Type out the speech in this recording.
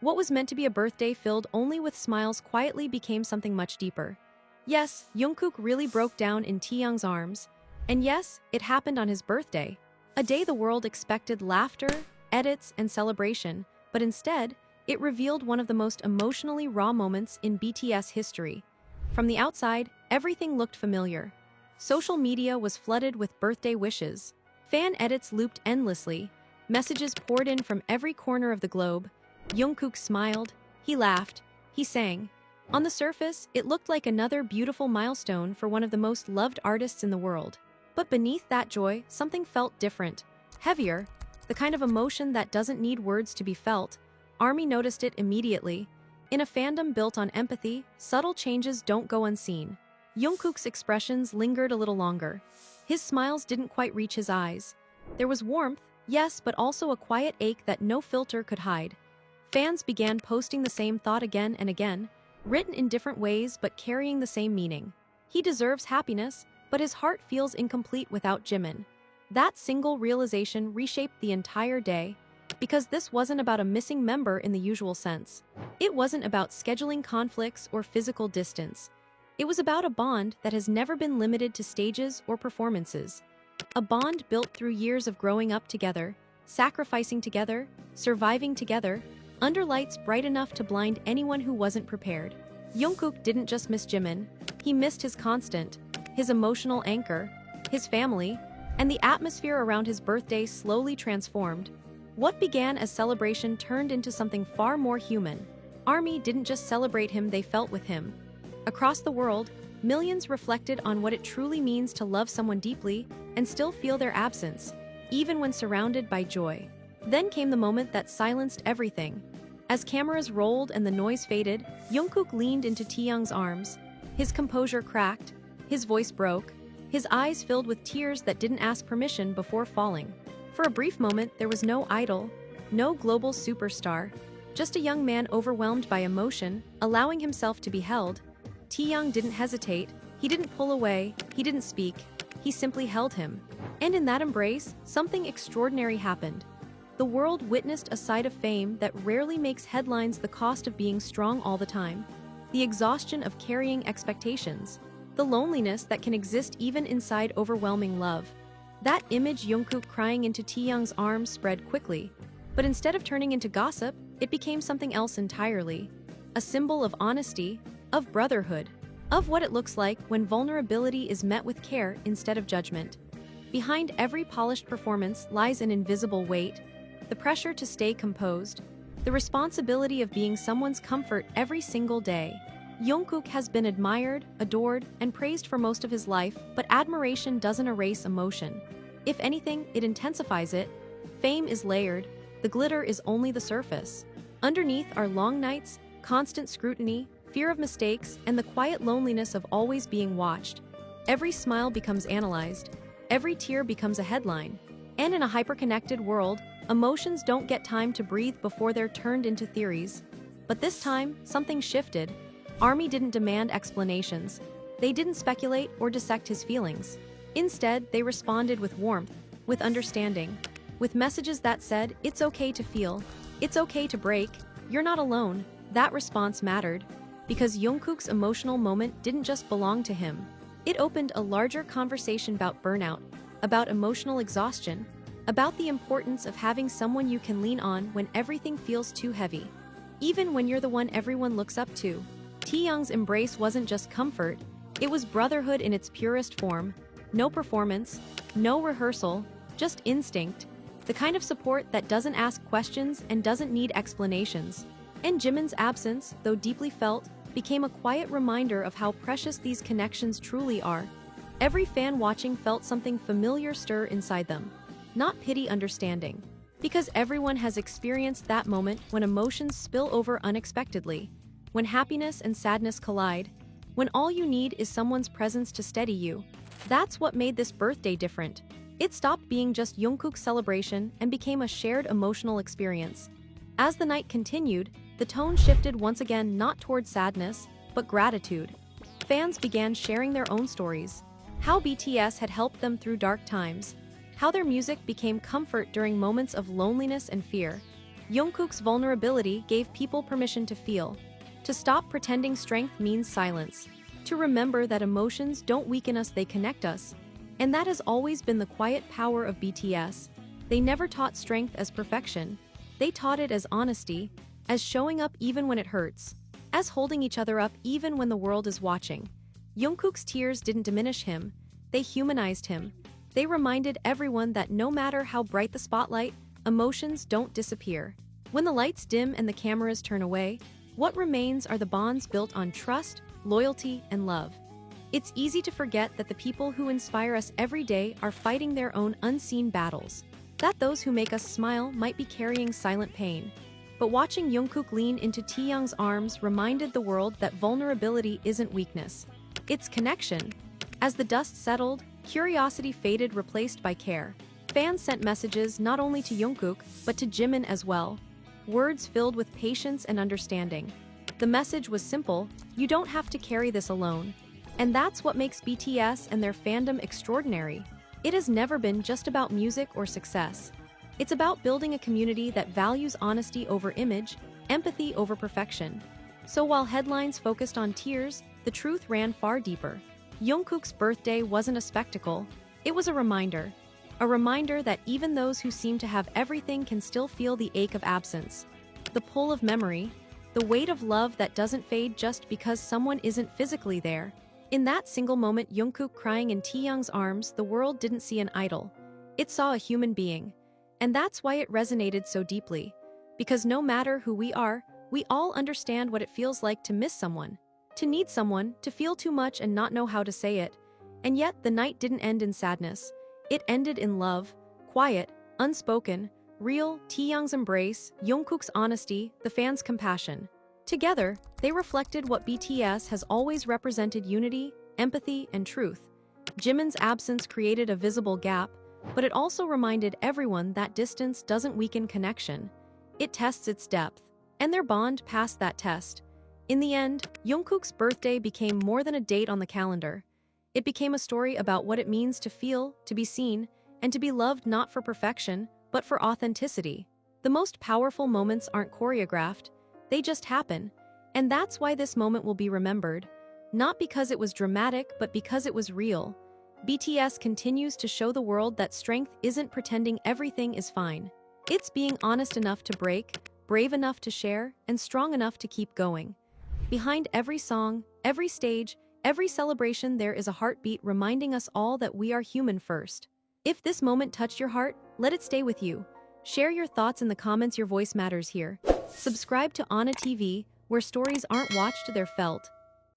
What was meant to be a birthday filled only with smiles quietly became something much deeper. Yes, Jungkook really broke down in Taehyung's arms. And yes, it happened on his birthday. A day the world expected laughter, edits, and celebration, but instead, it revealed one of the most emotionally raw moments in BTS history. From the outside, everything looked familiar. Social media was flooded with birthday wishes. Fan edits looped endlessly. Messages poured in from every corner of the globe. Jungkook smiled, he laughed, he sang. On the surface, it looked like another beautiful milestone for one of the most loved artists in the world. But beneath that joy, something felt different, heavier, the kind of emotion that doesn't need words to be felt. ARMY noticed it immediately. In a fandom built on empathy, subtle changes don't go unseen. Jungkook's expressions lingered a little longer. His smiles didn't quite reach his eyes. There was warmth, yes, but also a quiet ache that no filter could hide. Fans began posting the same thought again and again, written in different ways but carrying the same meaning. He deserves happiness, but his heart feels incomplete without Jimin. That single realization reshaped the entire day, because this wasn't about a missing member in the usual sense. It wasn't about scheduling conflicts or physical distance. It was about a bond that has never been limited to stages or performances. A bond built through years of growing up together, sacrificing together, surviving together, under lights bright enough to blind anyone who wasn't prepared. Jungkook didn't just miss Jimin, he missed his constant, his emotional anchor, his family, and the atmosphere around his birthday slowly transformed. What began as celebration turned into something far more human. ARMY didn't just celebrate him, they felt with him. Across the world, millions reflected on what it truly means to love someone deeply and still feel their absence, even when surrounded by joy. Then came the moment that silenced everything. As cameras rolled and the noise faded, Jungkook leaned into Taehyung's arms. His composure cracked, his voice broke, his eyes filled with tears that didn't ask permission before falling. For a brief moment, there was no idol, no global superstar, just a young man overwhelmed by emotion, allowing himself to be held. Taehyung didn't hesitate, he didn't pull away, he didn't speak, he simply held him. And in that embrace, something extraordinary happened. The world witnessed a side of fame that rarely makes headlines: the cost of being strong all the time, the exhaustion of carrying expectations, the loneliness that can exist even inside overwhelming love. That image, Jungkook crying into Taehyung's arms, spread quickly. But instead of turning into gossip, it became something else entirely. A symbol of honesty, of brotherhood, of what it looks like when vulnerability is met with care instead of judgment. Behind every polished performance lies an invisible weight, the pressure to stay composed, the responsibility of being someone's comfort every single day. Jungkook has been admired, adored, and praised for most of his life, but admiration doesn't erase emotion. If anything, it intensifies it. Fame is layered, the glitter is only the surface. Underneath are long nights, constant scrutiny, fear of mistakes, and the quiet loneliness of always being watched. Every smile becomes analyzed, every tear becomes a headline. And in a hyper-connected world, emotions don't get time to breathe before they're turned into theories. But this time, something shifted. ARMY didn't demand explanations. They didn't speculate or dissect his feelings. Instead, they responded with warmth, with understanding, with messages that said, "It's okay to feel, it's okay to break, you're not alone." That response mattered, because Jungkook's emotional moment didn't just belong to him. It opened a larger conversation about burnout, about emotional exhaustion, about the importance of having someone you can lean on when everything feels too heavy, even when you're the one everyone looks up to. Taehyung's embrace wasn't just comfort, it was brotherhood in its purest form. No performance, no rehearsal, just instinct. The kind of support that doesn't ask questions and doesn't need explanations. And Jimin's absence, though deeply felt, became a quiet reminder of how precious these connections truly are. Every fan watching felt something familiar stir inside them. Not pity, understanding. Because everyone has experienced that moment when emotions spill over unexpectedly. When happiness and sadness collide, when all you need is someone's presence to steady you. That's what made this birthday different. It stopped being just Jungkook's celebration and became a shared emotional experience. As the night continued, the tone shifted once again, not toward sadness, but gratitude. Fans began sharing their own stories. How BTS had helped them through dark times. How their music became comfort during moments of loneliness and fear. Jungkook's vulnerability gave people permission to feel. To stop pretending strength means silence. To remember that emotions don't weaken us, they connect us. And that has always been the quiet power of BTS. They never taught strength as perfection. They taught it as honesty, as showing up even when it hurts, as holding each other up even when the world is watching. Jungkook's tears didn't diminish him, they humanized him. They reminded everyone that no matter how bright the spotlight, emotions don't disappear. When the lights dim and the cameras turn away, what remains are the bonds built on trust, loyalty, and love. It's easy to forget that the people who inspire us every day are fighting their own unseen battles. That those who make us smile might be carrying silent pain. But watching Jungkook lean into Taehyung's arms reminded the world that vulnerability isn't weakness. It's connection. As the dust settled, curiosity faded, replaced by care. Fans sent messages not only to Jungkook, but to Jimin as well. Words filled with patience and understanding. The message was simple: you don't have to carry this alone. And that's what makes BTS and their fandom extraordinary. It has never been just about music or success. It's about building a community that values honesty over image, empathy over perfection. So while headlines focused on tears, the truth ran far deeper. Jungkook's birthday wasn't a spectacle, it was a reminder. A reminder that even those who seem to have everything can still feel the ache of absence. The pull of memory, the weight of love that doesn't fade just because someone isn't physically there. In that single moment, Jungkook crying in Taehyung's arms, the world didn't see an idol. It saw a human being. And that's why it resonated so deeply. Because no matter who we are, we all understand what it feels like to miss someone. To need someone, to feel too much and not know how to say it. And yet, the night didn't end in sadness. It ended in love, quiet, unspoken, real. Taehyung's embrace, Jungkook's honesty, the fans' compassion. Together, they reflected what BTS has always represented: unity, empathy, and truth. Jimin's absence created a visible gap, but it also reminded everyone that distance doesn't weaken connection. It tests its depth, and their bond passed that test. In the end, Jungkook's birthday became more than a date on the calendar. It became a story about what it means to feel, to be seen, and to be loved, not for perfection, but for authenticity. The most powerful moments aren't choreographed, they just happen. And that's why this moment will be remembered. Not because it was dramatic, but because it was real. BTS continues to show the world that strength isn't pretending everything is fine. It's being honest enough to break, brave enough to share, and strong enough to keep going. Behind every song, every stage, every celebration, there is a heartbeat reminding us all that we are human first. If this moment touched your heart, let it stay with you. Share your thoughts in the comments, your voice matters here. Subscribe to Ana TV, where stories aren't watched, they're felt.